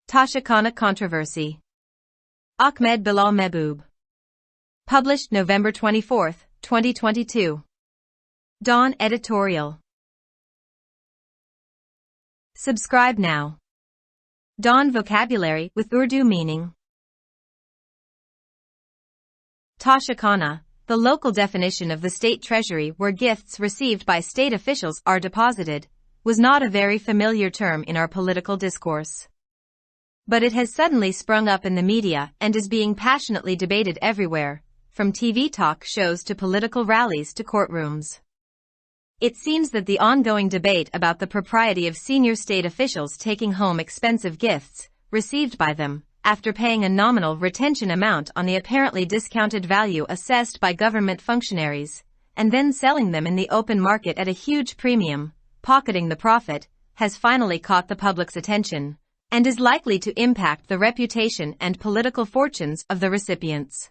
Toshakhana controversy. Ahmed Bilal Mehboob. Published November 24, 2022. Dawn Editorial. Subscribe now. Dawn vocabulary with Urdu meaning. Toshakhana, the local definition of the state treasury where gifts received by state officials are deposited, was not a very familiar term in our political discourse. But it has suddenly sprung up in the media and is being passionately debated everywhere, from TV talk shows to political rallies to courtrooms. It seems that the ongoing debate about the propriety of senior state officials taking home expensive gifts, received by them, after paying a nominal retention amount on the apparently discounted value assessed by government functionaries, and then selling them in the open market at a huge premium, pocketing the profit, has finally caught the public's attention, and is likely to impact the reputation and political fortunes of the recipients.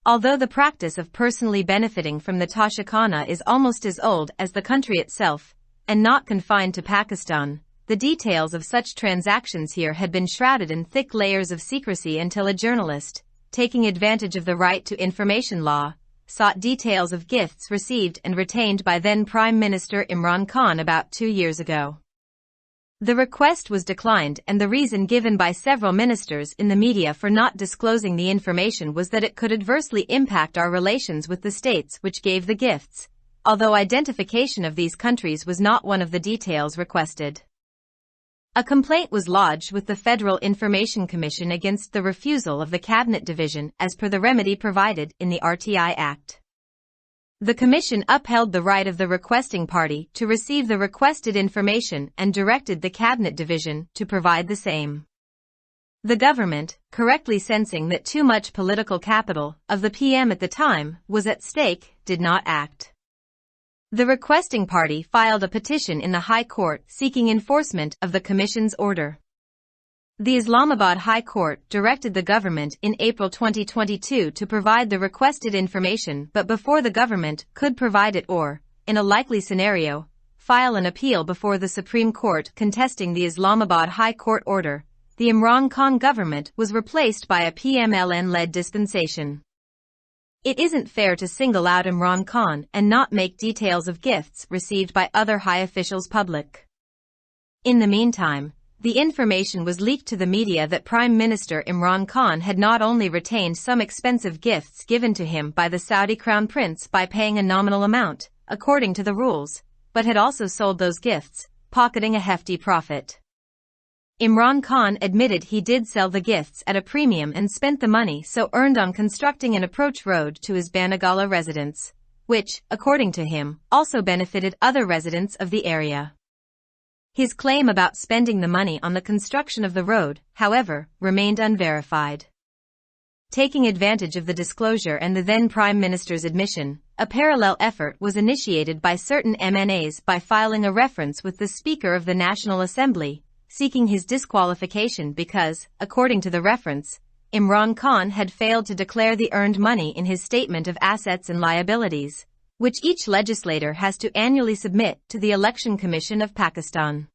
Although the practice of personally benefiting from the Toshakhana is almost as old as the country itself, and not confined to Pakistan, the details of such transactions here had been shrouded in thick layers of secrecy until a journalist, taking advantage of the right to information law, sought details of gifts received and retained by then Prime Minister Imran Khan about 2 years ago. The request was declined, and the reason given by several ministers in the media for not disclosing the information was that it could adversely impact our relations with the states which gave the gifts, although identification of these countries was not one of the details requested. A complaint was lodged with the Federal Information Commission against the refusal of the Cabinet Division as per the remedy provided in the RTI Act. The Commission upheld the right of the requesting party to receive the requested information and directed the Cabinet Division to provide the same. The government, correctly sensing that too much political capital of the PM at the time was at stake, did not act. The requesting party filed a petition in the High Court seeking enforcement of the Commission's order. The Islamabad High Court directed the government in April 2022 to provide the requested information, but before the government could provide it or, in a likely scenario, file an appeal before the Supreme Court contesting the Islamabad High Court order, the Imran Khan government was replaced by a PMLN-led dispensation. It isn't fair to single out Imran Khan and not make details of gifts received by other high officials public. In the meantime, the information was leaked to the media that Prime Minister Imran Khan had not only retained some expensive gifts given to him by the Saudi Crown Prince by paying a nominal amount, according to the rules, but had also sold those gifts, pocketing a hefty profit. Imran Khan admitted he did sell the gifts at a premium and spent the money so earned on constructing an approach road to his Banagala residence, which, according to him, also benefited other residents of the area. His claim about spending the money on the construction of the road, however, remained unverified. Taking advantage of the disclosure and the then Prime Minister's admission, a parallel effort was initiated by certain MNAs by filing a reference with the Speaker of the National Assembly, seeking his disqualification because, according to the reference, Imran Khan had failed to declare the earned money in his Statement of Assets and Liabilities, which each legislator has to annually submit to the Election Commission of Pakistan.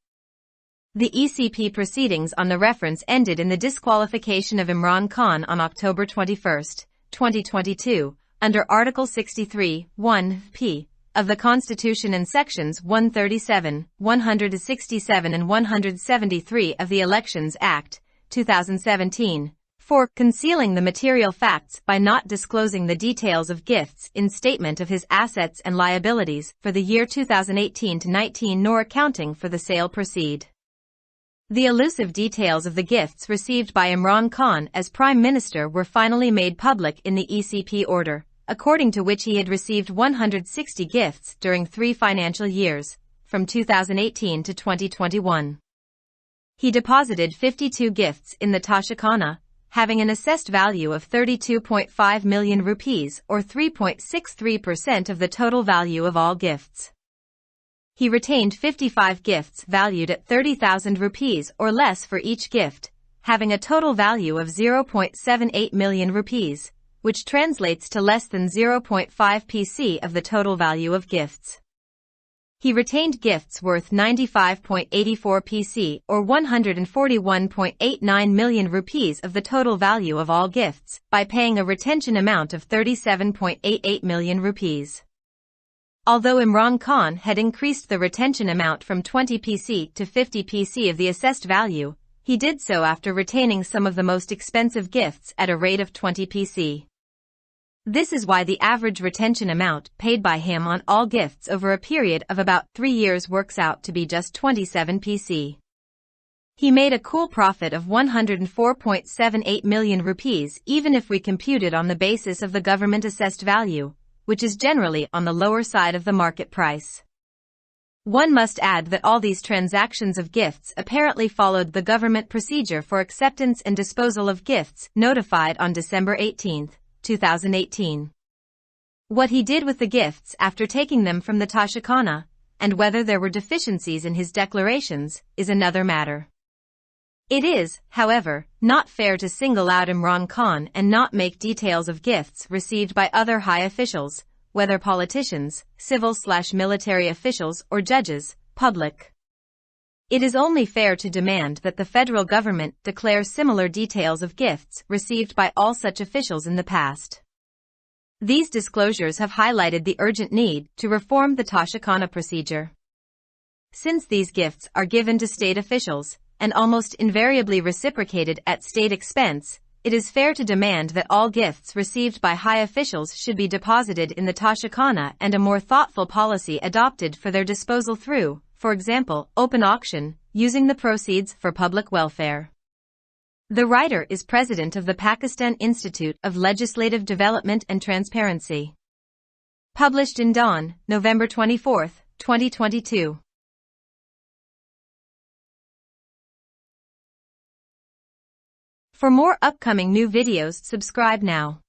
The ECP proceedings on the reference ended in the disqualification of Imran Khan on October 21, 2022, under Article 63(1)(p) of the Constitution and Sections 137, 167 and 173 of the Elections Act, 2017, for concealing the material facts by not disclosing the details of gifts in Statement of his Assets and Liabilities for the year 2018-19 nor accounting for the sale proceed. The elusive details of the gifts received by Imran Khan as Prime Minister were finally made public in the ECP order, according to which he had received 160 gifts during 3 financial years, from 2018 to 2021. He deposited 52 gifts in the Toshakhana, having an assessed value of 32.5 million rupees or 3.63% of the total value of all gifts. He retained 55 gifts valued at 30,000 rupees or less for each gift, having a total value of 0.78 million rupees, which translates to less than 0.5 PC of the total value of gifts. He retained gifts worth 95.84 PC or 141.89 million rupees of the total value of all gifts by paying a retention amount of 37.88 million rupees. Although Imran Khan had increased the retention amount from 20 PC to 50 PC of the assessed value, he did so after retaining some of the most expensive gifts at a rate of 20 PC. This is why the average retention amount paid by him on all gifts over a period of about 3 years works out to be just 27 PC. He made a cool profit of 104.78 million rupees even if we computed on the basis of the government assessed value, which is generally on the lower side of the market price. One must add that all these transactions of gifts apparently followed the government procedure for acceptance and disposal of gifts notified on December 18, 2018. What he did with the gifts after taking them from the Toshakhana, and whether there were deficiencies in his declarations, is another matter. It is, however, not fair to single out Imran Khan and not make details of gifts received by other high officials, whether politicians, civil/military officials or judges, public. It is only fair to demand that the federal government declare similar details of gifts received by all such officials in the past. These disclosures have highlighted the urgent need to reform the Toshakhana procedure. Since these gifts are given to state officials, and almost invariably reciprocated at state expense, it is fair to demand that all gifts received by high officials should be deposited in the Toshakhana and a more thoughtful policy adopted for their disposal through, for example, open auction, using the proceeds for public welfare. The writer is president of the Pakistan Institute of Legislative Development and Transparency. Published in Dawn, November 24, 2022. For more upcoming new videos, subscribe now.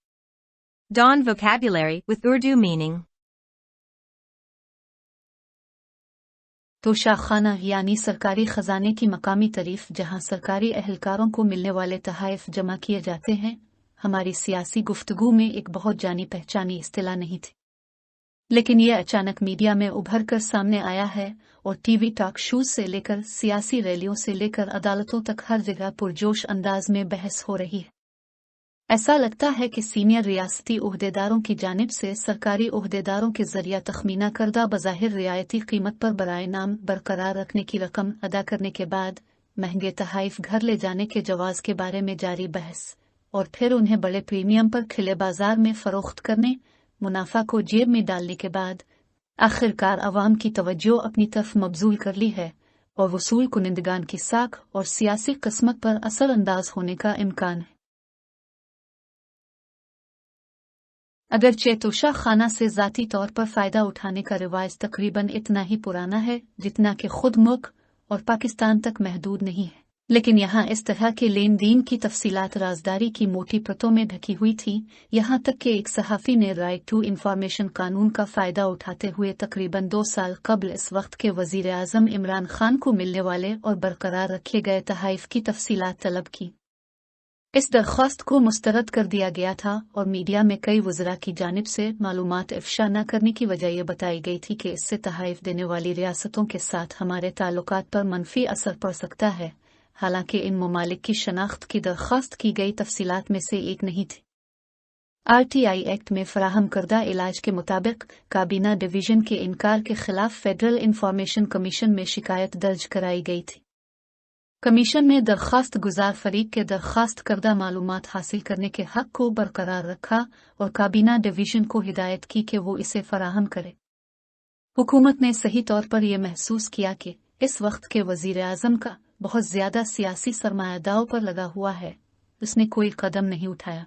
Dawn Vocabulary with Urdu meaning. Toshakhana यानी सरकारी खजाने की मकामी तारीफ जहां सरकारी अहलकारों को मिलने वाले तहाइफ जमा किए जाते हैं, हमारी सियासी गुफ्तगू में एक बहुत जानी पहचानी इस्तिलाह नहीं थी, लेकिन यह अचानक मीडिया में उभर कर सामने आया है और टीवी टॉक शोज से लेकर सियासी रैलियों से लेकर अदालतों तक हर जगह पुरजोश अंदाज में बहस हो रही है। ऐसा लगता है कि सीनियर रियासती ओहदेदारों की जानिब से सरकारी ओहदेदारों के जरिए तखमीना करदा बज़ाहिर रियायती कीमत पर बराए नाम बरकरार रखने की रकम अदा करने के बाद महंगे तहाइफ घर ले जाने के जवाज के बारे में जारी बहस और फिर उन्हें बड़े प्रीमियम पर खिले बाजार में फरोख्त करने, मुनाफा को जेब में डालने के बाद आखिरकार अवाम की तवज्जो अपनी तरफ मबजूल कर ली है और वसूल कुनिंदगान की साख और सियासी किस्मत पर असर अंदाज होने का इम्कान है। अगरचे तोशाखाना से ज़ाती तौर पर फ़ायदा उठाने का रिवाज तकरीबन इतना ही पुराना है जितना कि खुद मुल्क और पाकिस्तान तक महदूद नहीं है, लेकिन यहाँ इस तरह के लेन देन की तफसीलात राजदारी की मोटी परतों में ढकी हुई थी, यहाँ तक कि एक सहाफ़ी ने राइट टू इंफॉर्मेशन कानून का फ़ायदा उठाते हुए तकरीबन 2 साल कबल इस वक्त के वज़ीर आज़म इमरान खान को मिलने वाले और बरकरार रखे गए तहाइफ की तफसीलात तलब की। इस दरख्वास्त को मुस्तरद कर दिया गया था और मीडिया में कई वज़रा की जानिब से मालूमात इफ्शा न करने की वजह यह बताई गई थी कि इससे तहाइफ देने वाली रियासतों के साथ हमारे ताल्लुकात पर मनफी असर पड़ सकता है, हालांकि इन ममालिक की शनाख्त की दरख्वास्त की गई तफसीलात में से एक नहीं थी। RTI एक्ट में फराहम करदा इलाज के मुताबिक काबीना डिवीज़न के इनकार के खिलाफ फेडरल इंफॉर्मेशन कमीशन में शिकायत दर्ज कराई गई थी। कमीशन ने दरख्वास्त गुजार फरीक के दरख्वास्त करदा मालूमात हासिल करने के हक को बरकरार रखा और काबीना डिवीज़न को हिदायत की कि वो इसे फराहम करे। हुकूमत ने सही तौर पर यह महसूस किया कि इस वक्त के वज़ीर आज़म का बहुत ज़्यादा सियासी सरमाया दाव पर लगा हुआ है, उसने कोई कदम नहीं उठाया।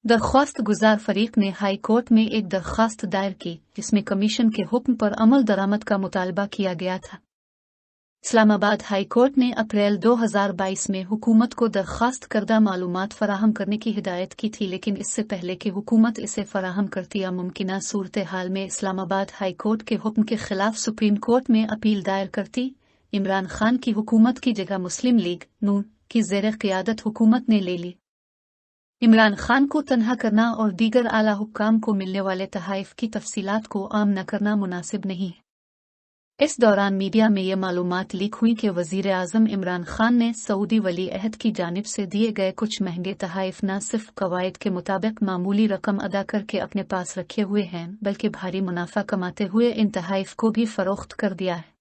दरख्वास्त गुजार फरीक ने हाई कोर्ट में एक दरख्वास्त दायर की जिसमें कमीशन के हुक्म पर अमल दरामद का मुतालबा किया गया था। इस्लामाबाद हाई कोर्ट ने अप्रैल 2022 में हुकूमत को दरख्वास्त करदा मालूमात फराहम करने की हिदायत की थी, लेकिन इससे पहले कि हुकूमत इसे फराहम करती या मुमकिना सूरत हाल में इस्लामाबाद हाई कोर्ट के हुक्म के खिलाफ सुप्रीम कोर्ट में अपील दायर करती, इमरान खान की हुकूमत की जगह मुस्लिम लीग नून की ज़ेर क़ियादत हुकूमत ने ले ली। इमरान खान को तनहा करना और दीगर आला हुक्काम को मिलने वाले तहाइफ की तफसीलात को आम न करना मुनासिब नहीं है। इस दौरान मीडिया में ये मालूमात लीक हुई कि वज़ीर आज़म इमरान खान ने सऊदी वली अहद की जानिब से दिए गए कुछ महंगे तहाइफ न सिर्फ कवायद के मुताबिक मामूली रकम अदा करके अपने पास रखे हुए हैं बल्कि भारी मुनाफा कमाते हुए इन तहाइफ को भी फरोख्त कर दिया है।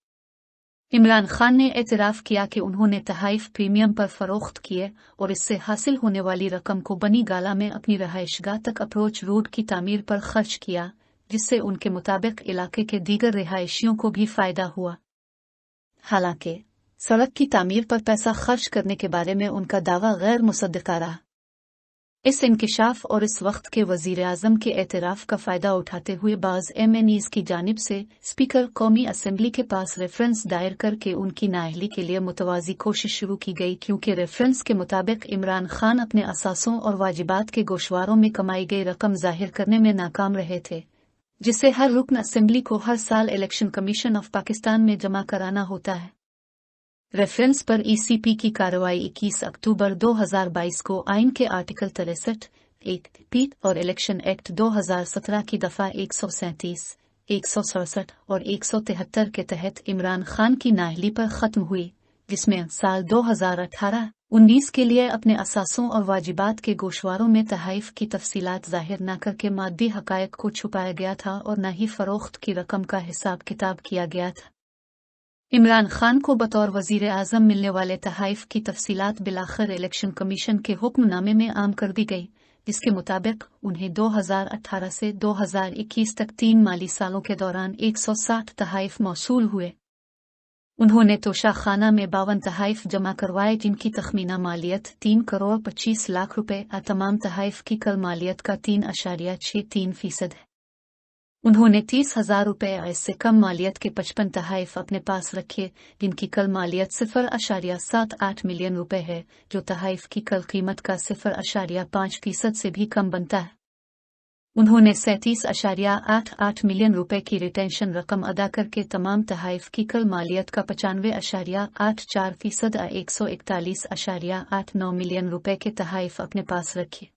इमरान खान ने एतराफ़ किया कि उन्होंने तहाइफ प्रीमियम पर फरोख्त किए और इससे हासिल होने वाली रकम को बनी गाला में अपनी रहायशगाह तक अप्रोच रोड की तामीर पर खर्च किया, जिससे उनके मुताबिक इलाके के दीगर रिहायशियों को भी फायदा हुआ। हालांकि सड़क की तामीर पर पैसा खर्च करने के बारे में उनका दावा गैर मुसद्दिका रहा। इस इंकिशाफ और इस वक्त के वज़ीर आज़म के एतराफ़ का फ़ायदा उठाते हुए बाज़ MNEs की जानिब से स्पीकर कौमी असेंबली के पास रेफरेंस दायर करके उनकी नाअहली के लिए मुतवाज़ी कोशिश शुरू की गई, क्योंकि रेफरेंस के मुताबिक इमरान खान अपने असासों और वाजिबात के गोशवारों में कमाई गई रकम ज़ाहिर करने में नाकाम रहे थे, जिसे हर रुकन असेंबली को हर साल इलेक्शन कमीशन ऑफ पाकिस्तान में जमा कराना होता है। रेफरेंस पर ECP की कार्रवाई 21 अक्टूबर 2022 को आइन के आर्टिकल 63(1) और इलेक्शन एक्ट 2017 की दफ़ा 137, 167 और 173 के तहत इमरान खान की नाअहली पर ख़त्म हुई, जिसमें साल 2018-19 के लिए अपने असासों और वाजिबात के गोशवारों में तहाइफ की तफसीलात ज़ाहिर न करके मादी हक़ाइक़ को छुपाया गया था और न ही फ़रोख्त की रकम का हिसाब किताब किया गया था। इमरान खान को बतौर वज़ीर आज़म मिलने वाले तहाइफ की तफसीलात बिलाखिर इलेक्शन कमीशन के हुक्मनामे में आम कर दी गई, जिसके मुताबिक उन्हें 2018 से 2021 तक 3 माली सालों के दौरान 160 तहाइफ मौसूल हुए। उन्होंने तोशाखाना में 52 तहाइफ जमा करवाए, जिनकी तखमीना मालियत 3 करोड़ 25 लाख रुपए तमाम तहाइफ की कल मालियत का 3.63% है। उन्होंने 30,000 रुपए से कम मालियत के 55 तहाइफ अपने पास रखे, जिनकी कल मालियत 0.78 मिलियन रुपए है, जो तहाइफ की कल कीमत का 0.5% से भी कम बनता है। उन्होंने 37.88 मिलियन रुपए की रिटेंशन रकम अदा करके तमाम तहाइफ की कल मालियत का 95.84% 141.89 मिलियन रुपए के तहाइफ अपने पास रखे।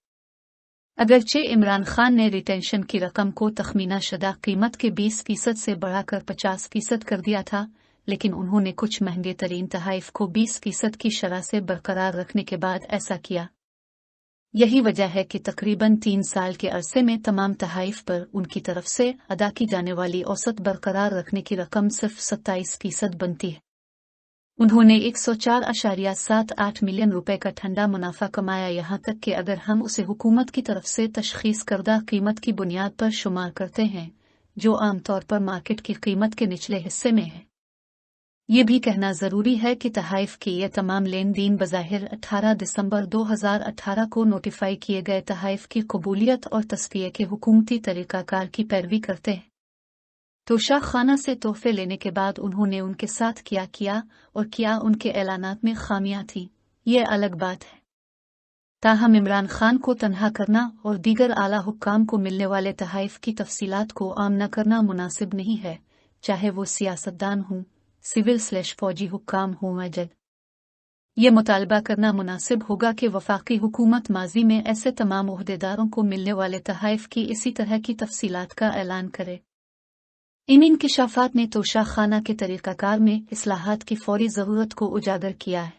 अगरचे इमरान खान ने रिटेंशन की रकम को तखमीना शुदा कीमत के 20% से बढ़ाकर 50% कर दिया था, लेकिन उन्होंने कुछ महंगे तरीन तहाइफ को 20% की शरह से बरकरार रखने के बाद ऐसा किया। यही वजह है कि तकरीबन 3 साल के अरसे में तमाम तहाइफ पर उनकी तरफ से अदा की जाने वाली औसत बरकरार रखने की रकम सिर्फ 27% बनती है। उन्होंने 104.78 मिलियन रुपए का ठंडा मुनाफा कमाया, यहाँ तक कि अगर हम उसे हुकूमत की तरफ से तशखीस करदा कीमत की बुनियाद पर शुमार करते हैं, जो आमतौर पर मार्केट की कीमत के निचले हिस्से में है। ये भी कहना ज़रूरी है कि तहाइफ की ये तमाम लेन देन बज़ाहिर 18 दिसंबर 2018 को नोटिफाई किए गए तहाइफ की कबूलियत और तस्फिये के हुकूमती तरीक़ाकार की पैरवी करते हैं। तोशाखाना से तोहफे लेने के बाद उन्होंने उनके साथ क्या किया और क्या उनके ऐलानात में खामियां थीं, ये अलग बात है। ताहम इमरान खान को तन्हा करना और दीगर आला हुक्काम को मिलने वाले तहाइफ की तफसीलात को आम न करना मुनासिब नहीं है, चाहे वो सियासतदान हों, सिविल/फौजी हुक्काम हों या जज। ये मुतालबा करना मुनासिब होगा कि वफाकी हुकूमत माजी में ऐसे तमाम ओहदेदारों को मिलने वाले तहाइफ की इसी तरह की तफसीलात का ऐलान करे। इन इंकिशाफात ने तोशाखाना के तरीक़ाकार में इस्लाहात की फौरी ज़रूरत को उजागर किया है।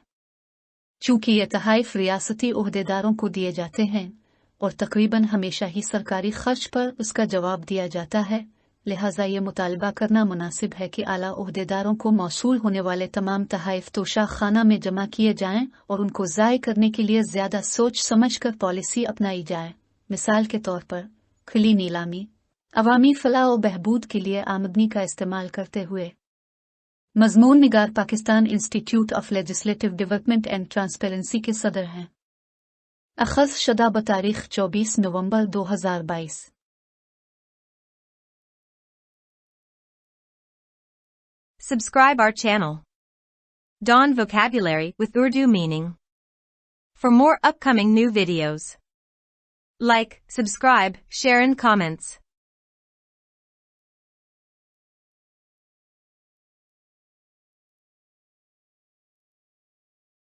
चूँकि ये तहाइफ रियासती ओहदेदारों को दिए जाते हैं और तकरीबन हमेशा ही सरकारी खर्च पर उसका जवाब दिया जाता है, लिहाजा ये मुतालबा करना मुनासिब है कि आला ओहदेदारों को मौसूल होने वाले तमाम तहाइफ तोशाखाना में जमा किए जाएं और उनको ज़ाय करने के लिए ज़्यादा सोच समझ कर पॉलिसी अपनाई जाए। मिसाल के तौर पर खुली नीलामी, अवामी फलाह और बहबूद के लिए आमदनी का इस्तेमाल करते हुए। मज़मून निगार Pakistan institute of legislative development and transparency के सदर हैं। अखज़ शुदा बतारीख 24 नवंबर 2022। Subscribe our channel. Dawn vocabulary with Urdu meaning. For more upcoming new videos, like, subscribe, share and comments.